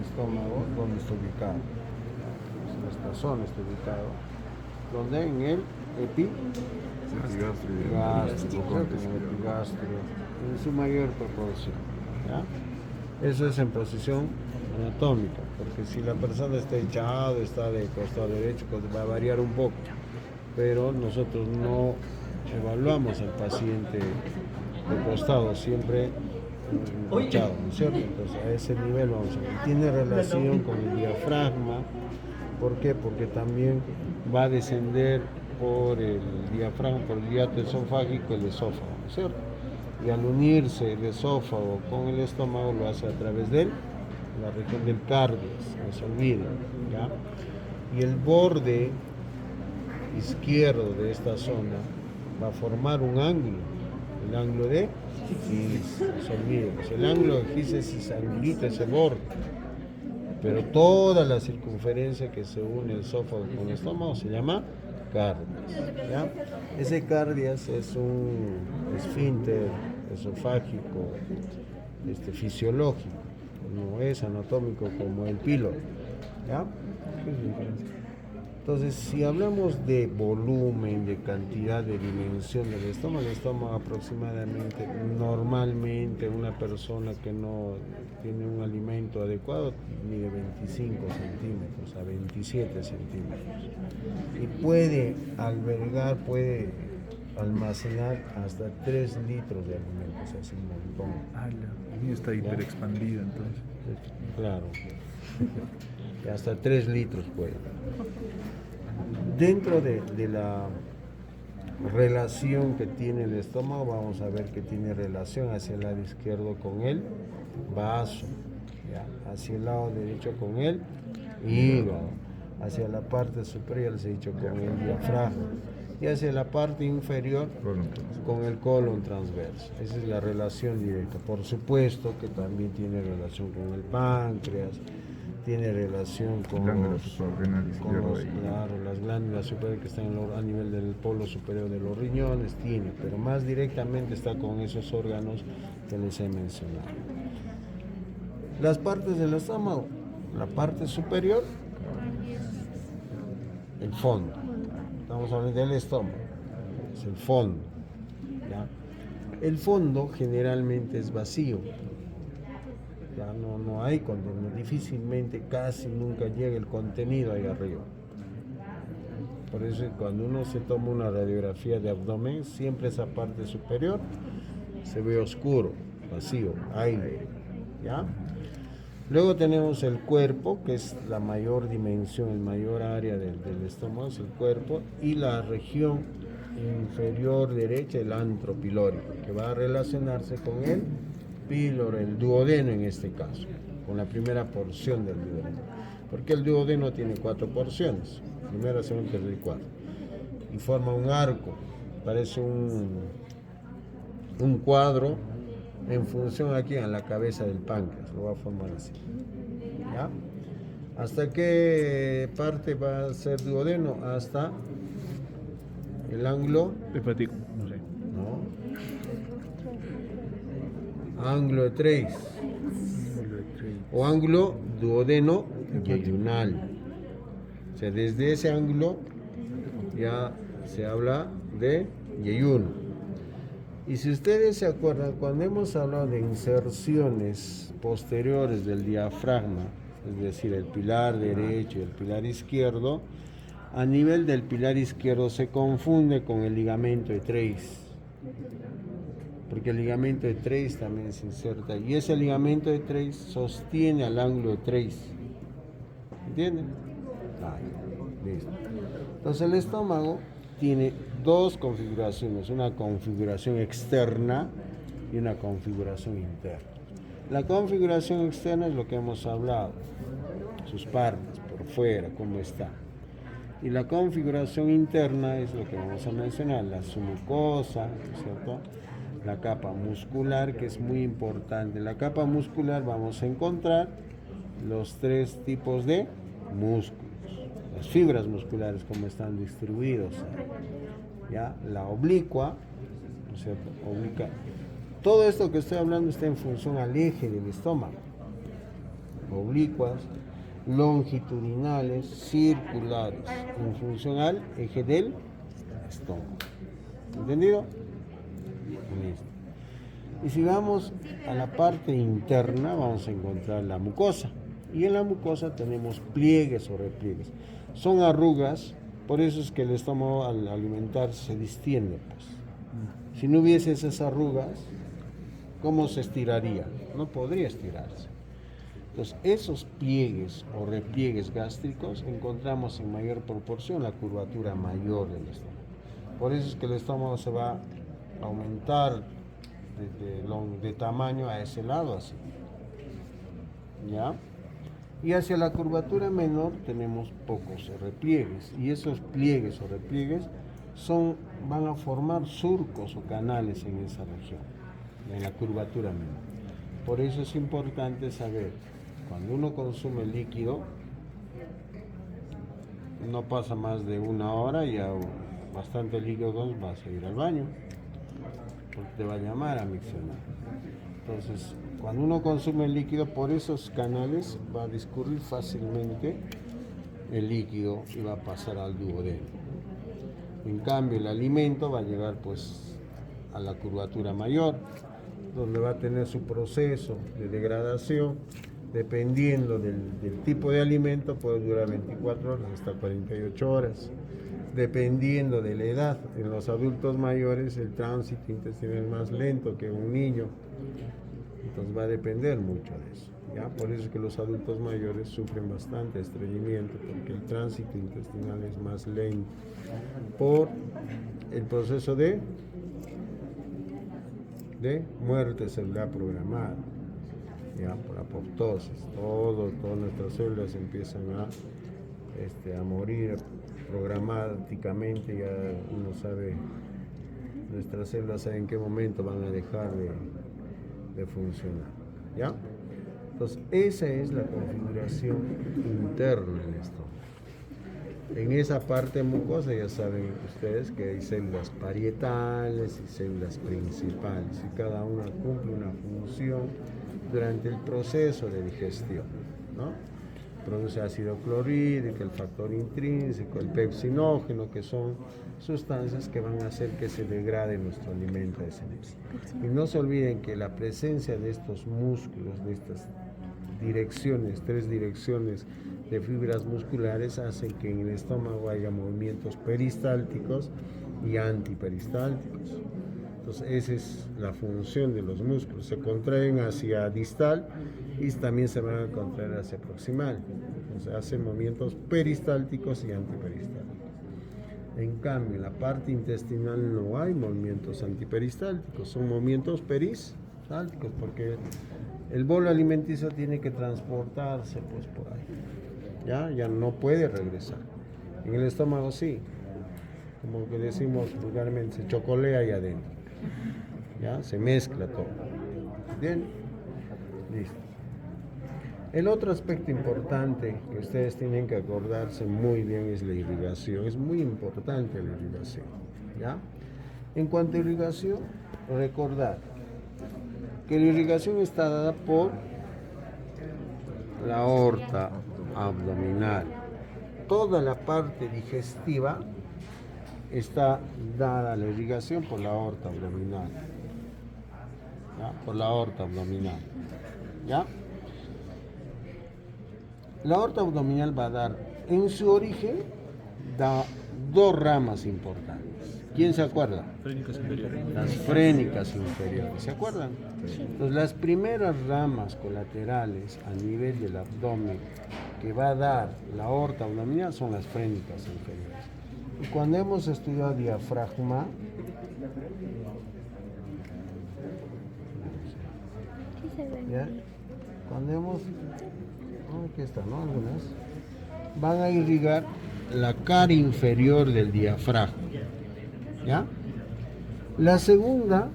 estómago, ¿dónde está ubicado? En esta zona está ubicado, donde en el epigastrio, en el epigastrio, en su mayor proporción. ¿Ya? Eso es en posición anatómica, porque si la persona está echada, está de costado derecho, pues va a variar un poco, pero nosotros no evaluamos al paciente de costado, siempre echado, ¿no es cierto? Entonces a ese nivel vamos a ver. Tiene relación con el diafragma. ¿Por qué? Porque también va a descender por el diafragma, por el hiato esofágico, el esófago, ¿no es cierto? Y al unirse el esófago con el estómago lo hace a través de la región del cardias, no se olviden, ¿ya? Y el borde izquierdo de esta zona va a formar un ángulo, el ángulo de Gis, no se olviden, pues el ángulo de Gis es ese angulito, ese borde, pero toda la circunferencia que se une el esófago con el estómago se llama cardias, ¿ya? Ese cardias es un esfínter esofágico fisiológico, no es anatómico como el píloro, ¿ya? ¿Qué es la diferencia? Entonces, si hablamos de volumen, de cantidad, de dimensión del estómago aproximadamente, normalmente una persona que no tiene un alimento adecuado mide 25 centímetros a 27 centímetros y puede almacenar hasta 3 litros de alimentos, es un montón. La mía está hiper expandida entonces. Claro, hasta 3 litros puede. Dentro de la relación que tiene el estómago, vamos a ver que tiene relación hacia el lado izquierdo con el vaso, ¿ya? Hacia el lado derecho con el hígado, hacia la parte superior se ha dicho con el diafragma y hacia la parte inferior con el colon transverso. Esa es la relación directa. Por supuesto que también tiene relación con el páncreas, tiene relación con las glándulas superiores que están a nivel del polo superior de los riñones, pero más directamente está con esos órganos que les he mencionado. Las partes del estómago, la parte superior, el fondo. Estamos hablando del estómago, es el fondo, ¿ya? El fondo generalmente es vacío. Ya no hay contenido, difícilmente, casi nunca llega el contenido ahí arriba. Por eso cuando uno se toma una radiografía de abdomen, siempre esa parte superior se ve oscuro, vacío, aire, ¿ya? Luego tenemos el cuerpo, que es la mayor dimensión, el mayor área del estómago, es el cuerpo, y la región inferior derecha, el antro pilórico, que va a relacionarse con el píloro, el duodeno en este caso, con la primera porción del duodeno, porque el duodeno tiene 4 porciones, primera, segunda, tercera y cuarta, y forma un arco, parece un cuadro en función aquí a la cabeza del páncreas, lo va a formar así, ¿ya? ¿Hasta qué parte va a ser duodeno? Hasta el ángulo hepático, no sé. No. Ángulo de Treis o ángulo duodeno yeyunal. O sea, desde ese ángulo ya se habla de yeyuno. Y si ustedes se acuerdan, cuando hemos hablado de inserciones posteriores del diafragma, es decir, el pilar derecho y el pilar izquierdo, a nivel del pilar izquierdo se confunde con el ligamento de Treis, porque el ligamento de Treis también se inserta y ese ligamento de Treis sostiene al ángulo de Treis. ¿Entienden? Listo. Entonces el estómago tiene dos configuraciones, una configuración externa y una configuración interna. La configuración externa es lo que hemos hablado, sus partes por fuera, cómo está. Y la configuración interna es lo que vamos a mencionar, la submucosa, ¿cierto? La capa muscular, que es muy importante. En la capa muscular vamos a encontrar los 3 tipos de músculos, las fibras musculares, como están distribuidos, ¿ya? La oblicua, ¿no es cierto? Oblica. Todo esto que estoy hablando está en función al eje del estómago, oblicuas, longitudinales, circulares, en función al eje del estómago. ¿Entendido? Listo. Y si vamos a la parte interna, vamos a encontrar la mucosa. Y en la mucosa tenemos pliegues o repliegues. Son arrugas, por eso es que el estómago al alimentarse se distiende, pues. Si no hubiese esas arrugas, ¿cómo se estiraría? No podría estirarse. Entonces, esos pliegues o repliegues gástricos encontramos en mayor proporción la curvatura mayor del estómago. Por eso es que el estómago se va a aumentar de tamaño a ese lado, así. ¿Ya? Y hacia la curvatura menor tenemos pocos repliegues. Y esos pliegues o repliegues van a formar surcos o canales en esa región, en la curvatura menor. Por eso es importante saber, cuando uno consume líquido, no pasa más de 1 hora y ya bastante líquido vas a ir al baño, porque te va a llamar a miccionar. Entonces, cuando uno consume el líquido, por esos canales va a discurrir fácilmente el líquido y va a pasar al duodeno. En cambio, el alimento va a llegar pues a la curvatura mayor, donde va a tener su proceso de degradación, dependiendo del tipo de alimento, puede durar 24 horas hasta 48 horas, dependiendo de la edad. En los adultos mayores el tránsito intestinal es más lento que un niño, entonces va a depender mucho de eso, ¿ya? Por eso es que los adultos mayores sufren bastante estreñimiento, porque el tránsito intestinal es más lento por el proceso de muerte celular programada, ya, por apoptosis. Todas nuestras células empiezan a morir programáticamente. Ya uno sabe, nuestras células saben en qué momento van a dejar de funcionar, ¿ya? Entonces, esa es la configuración interna en esto. En esa parte mucosa ya saben ustedes que hay células parietales y células principales, y cada una cumple una función durante el proceso de digestión, ¿no? Produce ácido clorhídrico, el factor intrínseco, el pepsinógeno, que son sustancias que van a hacer que se degrade nuestro alimento ese día. Y no se olviden que la presencia de estos músculos, de estas direcciones, 3 direcciones de fibras musculares, hacen que en el estómago haya movimientos peristálticos y antiperistálticos. Entonces, esa es la función de los músculos. Se contraen hacia distal y también se van a contraer hacia proximal. Entonces, hacen movimientos peristálticos y antiperistálticos. En cambio, en la parte intestinal no hay movimientos antiperistálticos, son movimientos peristálticos, porque el bolo alimenticio tiene que transportarse pues por ahí. Ya no puede regresar. En el estómago sí, como que decimos vulgarmente, se chocolea ahí adentro. Ya se mezcla todo. Bien, listo. El otro aspecto importante que ustedes tienen que acordarse muy bien es la irrigación. Es muy importante la irrigación, ¿ya? En cuanto a irrigación, recordar que la irrigación está dada por la aorta abdominal. Toda la parte digestiva está dada la irrigación por la aorta abdominal, ¿ya? Por la aorta abdominal, ¿ya? La aorta abdominal va a dar, en su origen, da 2 ramas importantes. ¿Quién se acuerda? Frénicas inferiores. Las frénicas inferiores, ¿se acuerdan? Entonces, las primeras ramas colaterales a nivel del abdomen que va a dar la aorta abdominal son las frénicas inferiores. Y cuando hemos estudiado diafragma, ¿ya? Cuando hemos, aquí está, ¿no? Algunas van a irrigar la cara inferior del diafragma, ¿ya? La segunda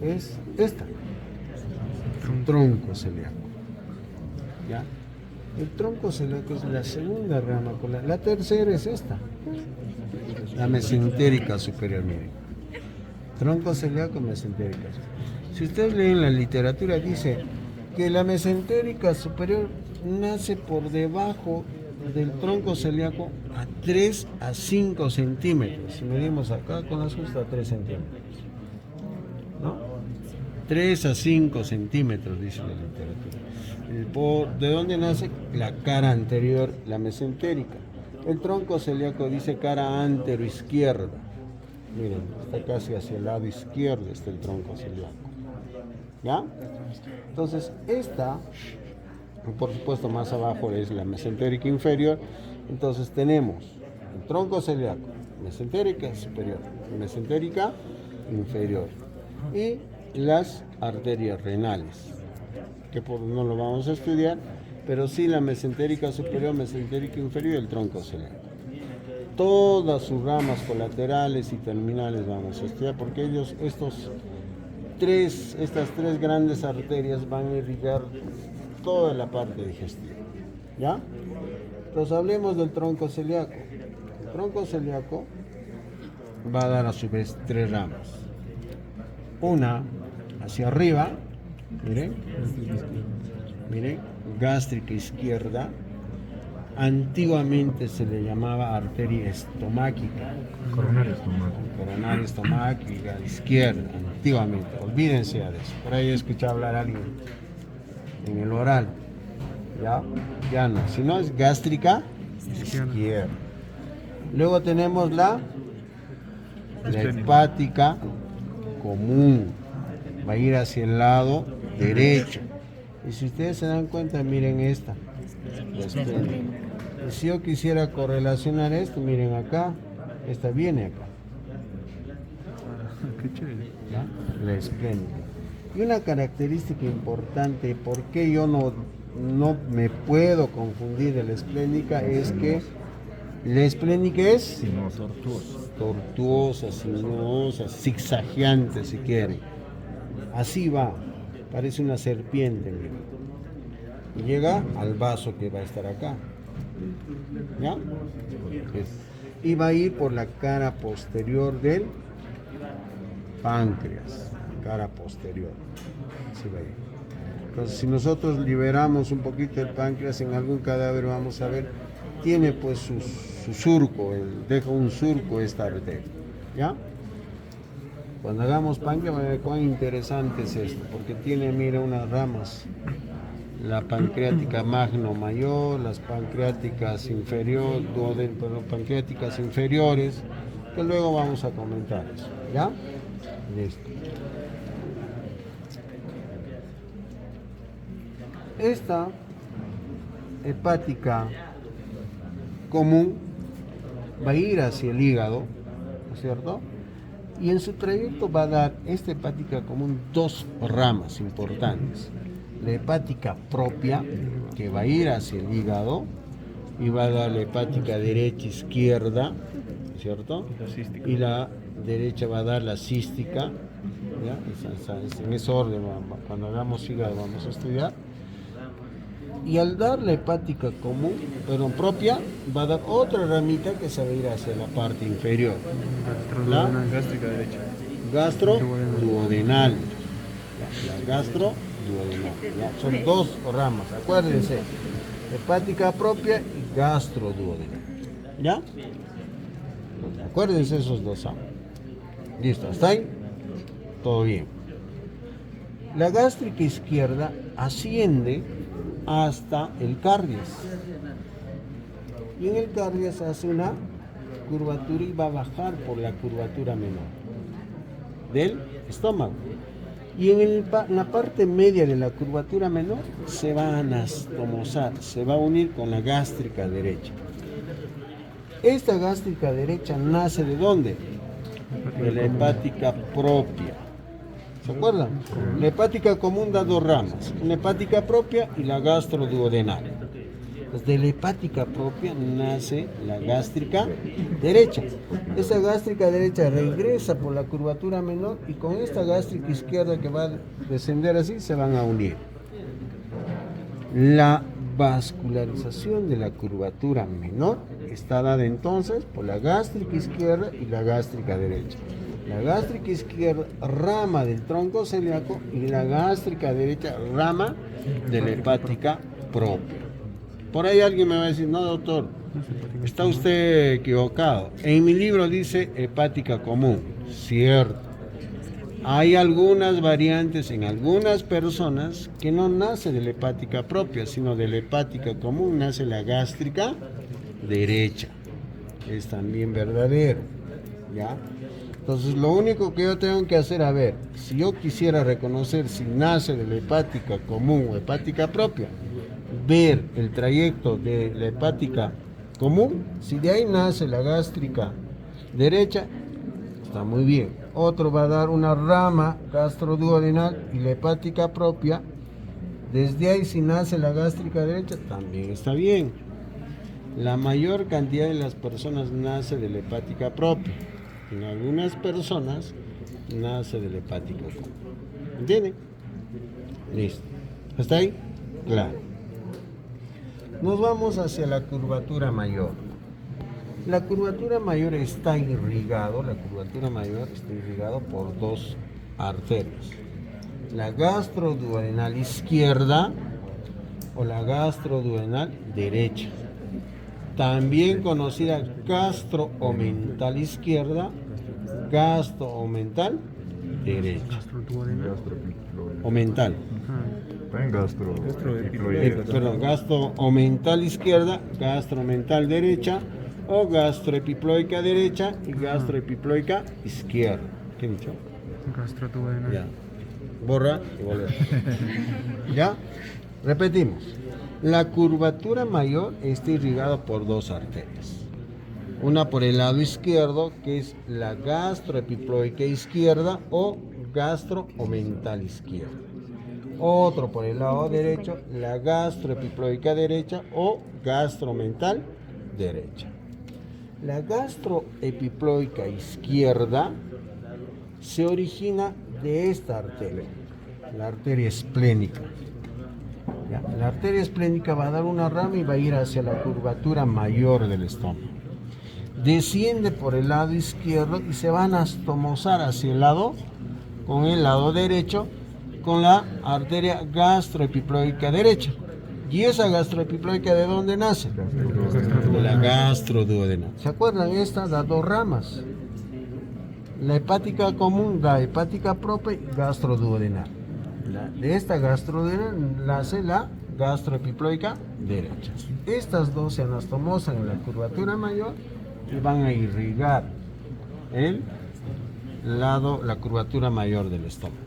es esta, tronco celíaco, ¿ya? El tronco celíaco es la segunda rama, la tercera es esta, la mesentérica superior, miren. Tronco celíaco, mesentérica. Si ustedes leen la literatura, dice que la mesentérica superior nace por debajo del tronco celíaco a 3 a 5 centímetros. Si medimos acá con la justa 3 centímetros, ¿no? 3 a 5 centímetros, dice la literatura. ¿De dónde nace? La cara anterior, la mesentérica. El tronco celíaco dice cara antero-izquierda. Miren, está casi hacia el lado izquierdo, está el tronco celíaco. ¿Ya? Entonces, esta, por supuesto, más abajo es la mesentérica inferior. Entonces, tenemos el tronco celíaco, mesentérica superior, mesentérica inferior, y las arterias renales, que no lo vamos a estudiar, pero sí la mesentérica superior, mesentérica inferior y el tronco celíaco. Todas sus ramas colaterales y terminales vamos a estudiar, porque estas tres grandes arterias van a irrigar toda la parte digestiva. ¿Ya? Entonces hablemos del tronco celíaco. El tronco celíaco va a dar a su vez 3 ramas. Una hacia arriba, miren, gástrica izquierda. Antiguamente se le llamaba arteria estomáquica. Coronaria estomáquica izquierda, antiguamente. Olvídense de eso. Por ahí he escuchado hablar a alguien en el oral. Ya no. Si no, es gástrica izquierda. Luego tenemos la hepática común. Va a ir hacia el lado derecho. Y si ustedes se dan cuenta, miren esta. Si yo quisiera correlacionar esto, miren acá, esta viene acá. Qué chévere. ¿Ya? La esplénica. Y una característica importante, por qué yo no me puedo confundir de la esplénica, es que la esplénica es tortuosa, sinuosa, zigzagueante si quieren. Así va, parece una serpiente, miren. Y llega al vaso que va a estar acá. ¿Ya? Y va a ir por la cara posterior del páncreas. Cara posterior. Así va a ir. Entonces, si nosotros liberamos un poquito el páncreas en algún cadáver, vamos a ver, tiene pues su surco, deja un surco esta arteria. ¿Ya? Cuando hagamos páncreas, van a ver cuán interesante es esto, porque tiene, mira, unas ramas. La pancreática magno mayor, las pancreáticas pancreáticas inferiores, que luego vamos a comentar eso. ¿Ya? Listo. Esta hepática común va a ir hacia el hígado, ¿no es cierto? Y en su trayecto va a dar esta hepática común 2 ramas importantes. La hepática propia, que va a ir hacia el hígado, y va a dar la hepática derecha-izquierda, ¿cierto? Y la derecha va a dar la cística, ¿ya? En ese orden, cuando hagamos hígado vamos a estudiar. Y al dar la hepática común, pero propia, va a dar otra ramita que se va a ir hacia la parte inferior. La gástrica derecha. Gastroduodenal. La gastroduodenal. ¿Ya? Son 2 ramas, acuérdense. Hepática propia y gastroduodenal. ¿Ya? Acuérdense esos 2 ramos. Listo, ¿está ahí? Todo bien. La gástrica izquierda asciende hasta el cardias. Y en el cardias hace una curvatura y va a bajar por la curvatura menor del estómago. Y en la parte media de la curvatura menor se va a anastomosar, se va a unir con la gástrica derecha. Esta gástrica derecha nace ¿de dónde? De la hepática propia. ¿Se acuerdan? La hepática común da 2 ramas, una hepática propia y la gastroduodenal. Pues de la hepática propia nace la gástrica derecha. Esta gástrica derecha regresa por la curvatura menor y con esta gástrica izquierda que va a descender así se van a unir. La vascularización de la curvatura menor está dada entonces por la gástrica izquierda y la gástrica derecha. La gástrica izquierda, rama del tronco celíaco, y la gástrica derecha, rama de la hepática propia. Por ahí alguien me va a decir, no doctor, está usted equivocado. En mi libro dice hepática común, cierto. Hay algunas variantes en algunas personas que no nace de la hepática propia, sino de la hepática común, nace la gástrica derecha. Es también verdadero, ¿ya? Entonces lo único que yo tengo que hacer, a ver, si yo quisiera reconocer si nace de la hepática común o hepática propia, ver el trayecto de la hepática común, si de ahí nace la gástrica derecha, está muy bien. Otro va a dar una rama gastroduodenal y la hepática propia. Desde ahí, si nace la gástrica derecha, también está bien. La mayor cantidad de las personas nace de la hepática propia. En algunas personas nace de la hepática común. ¿Entienden? Listo. ¿Hasta ahí? Claro. Nos vamos hacia la curvatura mayor. La curvatura mayor está irrigado por dos arterias. La gastroduodenal izquierda o la gastroduodenal derecha. También conocida gastroomental izquierda, gastroomental derecha. Omental. Perdón, gastroomental izquierda, gastroomental derecha, o gastroepiploica derecha y gastroepiploica izquierda. ¿Qué he dicho? Gastroduodenal. Ya. Borra y volver. ¿Ya? Repetimos. La curvatura mayor está irrigada por dos arterias. Una por el lado izquierdo, que es la gastroepiploica izquierda o gastroomental izquierda. Otro por el lado derecho, la gastroepiploica derecha o gastroomental derecha. La gastroepiploica izquierda se origina de esta arteria, la arteria esplénica. ¿Ya? La arteria esplénica va a dar una rama y va a ir hacia la curvatura mayor del estómago. Desciende por el lado izquierdo y se va a anastomosar hacia el lado, con el lado derecho, con la arteria gastroepiploica derecha. ¿Y esa gastroepiploica de dónde nace? De la gastroduodenal. ¿Se acuerdan? Esta da dos ramas. La hepática común da hepática propia y gastroduodenal. De esta gastroduodenal nace la gastroepiploica derecha. Estas dos se anastomosan en la curvatura mayor y van a irrigar el lado, la curvatura mayor del estómago.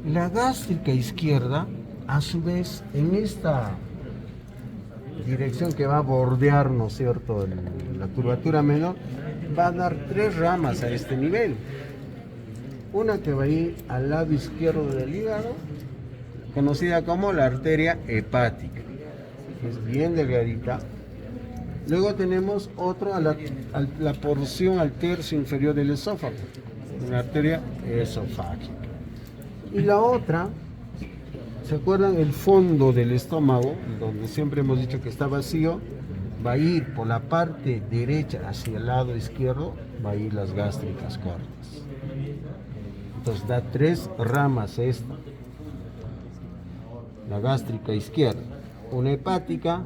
La gástrica izquierda, a su vez, en esta dirección que va a bordear, ¿no es cierto?, la curvatura menor, va a dar tres ramas a este nivel. Una que va a ir al lado izquierdo del hígado, conocida como la arteria hepática, que es bien delgadita. Luego tenemos otro a la porción al tercio inferior del esófago, una arteria esofágica. Y la otra, ¿se acuerdan? El fondo del estómago, donde siempre hemos dicho que está vacío, va a ir por la parte derecha hacia el lado izquierdo, va a ir las gástricas cortas. Entonces da tres ramas esta. La gástrica izquierda, una hepática,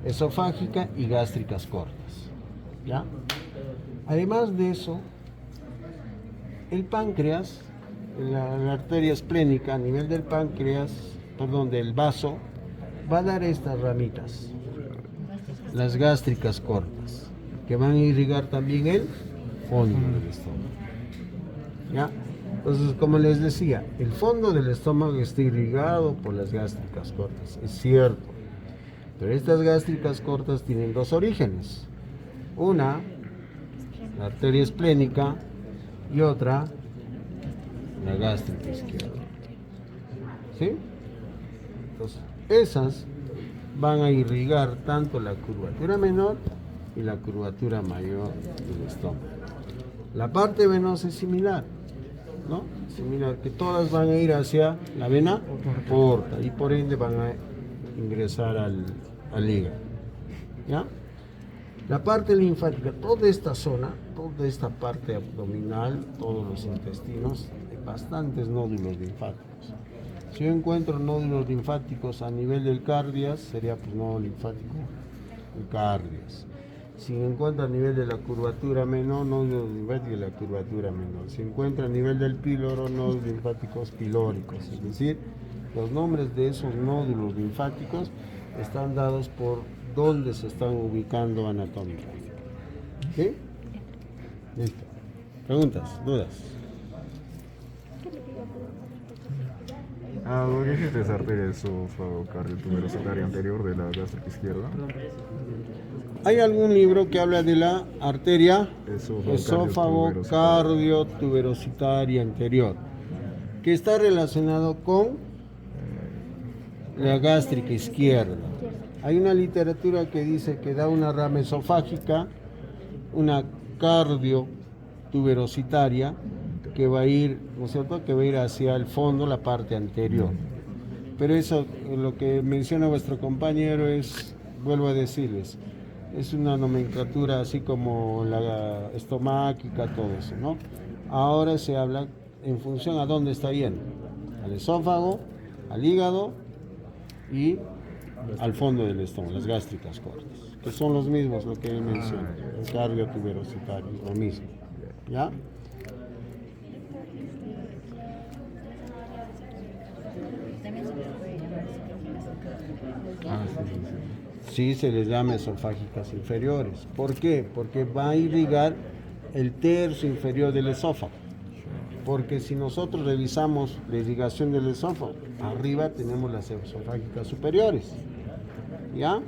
esofágica y gástricas cortas. ¿Ya? Además de eso, el páncreas, la arteria esplénica a nivel del páncreas, perdón, del vaso, va a dar estas ramitas, las gástricas cortas, que van a irrigar también el fondo del estómago. ¿Ya? Entonces, como les decía, el fondo del estómago está irrigado por las gástricas cortas, es cierto, pero estas gástricas cortas tienen dos orígenes. Una, la arteria esplénica, y otra, la gástrica izquierda. ¿Sí? Entonces, esas van a irrigar tanto la curvatura menor y la curvatura mayor del estómago. La parte venosa es similar, ¿no? Similar, que todas van a ir hacia la vena porta y por ende van a ingresar al hígado. ¿Ya? La parte linfática, toda esta zona, toda esta parte abdominal, todos los intestinos, hay bastantes nódulos linfáticos. Si yo encuentro nódulos linfáticos a nivel del cardias, sería pues nódulo linfático el cardias. Si encuentra a nivel de la curvatura menor, nódulos linfáticos de la curvatura menor. Si encuentra a nivel del píloro, nódulos linfáticos pilóricos. Es decir, los nombres de esos nódulos linfáticos están dados por dónde se están ubicando anatómicamente. ¿Sí? Listo. ¿Preguntas? ¿Dudas? ¿Qué existe esa arteria esofágico-tuberositaria anterior de la gástrica izquierda? ¿Hay algún libro que habla de la arteria esófago-cardio-tuberositaria anterior, que está relacionado con la gástrica izquierda? Hay una literatura que dice que da una rama esofágica, una cardio-tuberositaria, que va a ir, ¿no es cierto?, que va a ir hacia el fondo, la parte anterior. Pero eso, lo que menciona vuestro compañero es, vuelvo a decirles, es una nomenclatura así como la estomáquica, todo eso, ¿no? Ahora se habla en función a dónde está yendo, al esófago, al hígado y al fondo del estómago, las gástricas cortas, que son los mismos, lo que mencioné, el cardio-tuberositario, lo mismo, ¿ya? Sí, se les llama esofágicas inferiores. ¿Por qué? Porque va a irrigar el tercio inferior del esófago. Porque si nosotros revisamos la irrigación del esófago, arriba tenemos las esofágicas superiores. ¿Ya?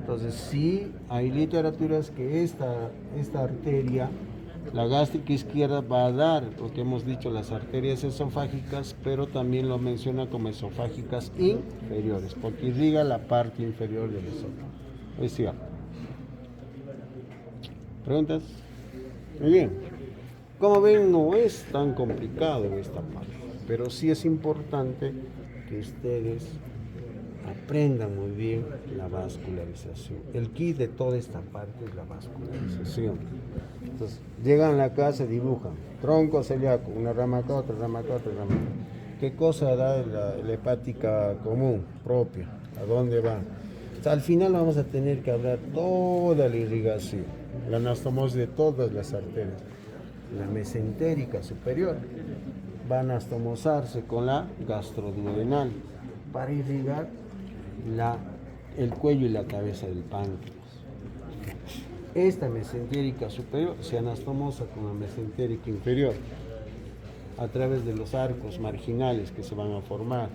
Entonces sí hay literaturas que esta arteria, la gástrica izquierda, va a dar lo que hemos dicho, las arterias esofágicas, pero también lo menciona como esofágicas inferiores, porque irriga la parte inferior del esófago. Es cierto. ¿Preguntas? Muy bien. Como ven, no es tan complicado esta parte, pero sí es importante que ustedes aprendan muy bien la vascularización. El kit de toda esta parte es la vascularización. Entonces, llegan a la casa y dibujan tronco celíaco, una rama acá, otra rama acá, otra rama acá. ¿Qué cosa da la hepática común, propia? ¿A dónde va? O sea, al final vamos a tener que hablar toda la irrigación, la anastomosis de todas las arterias. La mesentérica superior va a anastomosarse con la gastroduodenal para irrigar el cuello y la cabeza del páncreas. Esta mesentérica superior se anastomosa con la mesentérica inferior a través de los arcos marginales que se van a formar.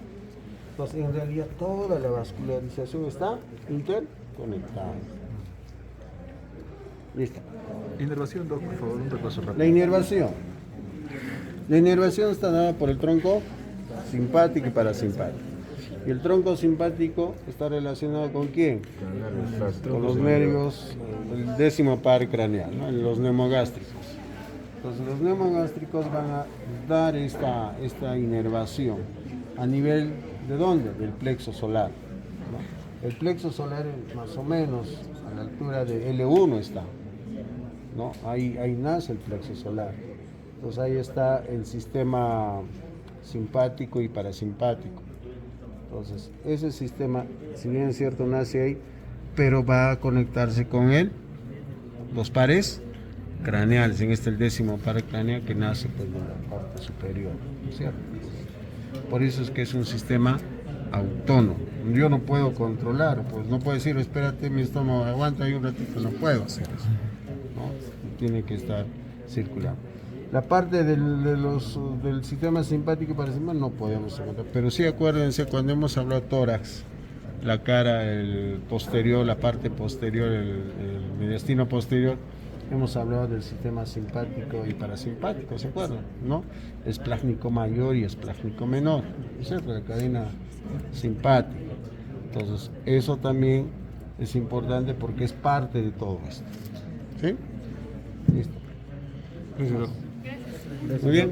Entonces, en realidad, toda la vascularización está interconectada. Listo. Inervación, Doc, por favor, un repaso rápido. La inervación. La inervación está dada por el tronco simpático y parasimpático. Y el tronco simpático está relacionado ¿con quién? Con los nervios, el 10º par craneal, ¿no? Los neumogástricos. Entonces los neumogástricos van a dar esta inervación a nivel ¿de dónde? Del plexo solar, ¿no? El plexo solar más o menos a la altura de L1 está, ¿no? Ahí nace el plexo solar. Entonces ahí está el sistema simpático y parasimpático. Entonces, ese sistema, si bien es cierto, nace ahí, pero va a conectarse con los pares craneales. En este el 10º par craneal que nace pues, de la parte superior, ¿cierto? Por eso es que es un sistema autónomo. Yo no puedo controlar, pues no puedo decir, espérate, mi estómago aguanta ahí un ratito, no puedo hacer eso, ¿no? Tiene que estar circulando. La parte del sistema simpático y parasimpático no podemos encontrar, pero sí acuérdense cuando hemos hablado de tórax, la cara, el posterior, la parte posterior, el mediastino posterior, hemos hablado del sistema simpático y parasimpático, ¿se acuerdan? ¿No? Esplácnico mayor y esplácnico menor, ¿cierto? La cadena simpática. Entonces, eso también es importante porque es parte de todo esto. ¿Sí? Listo. Muy bien.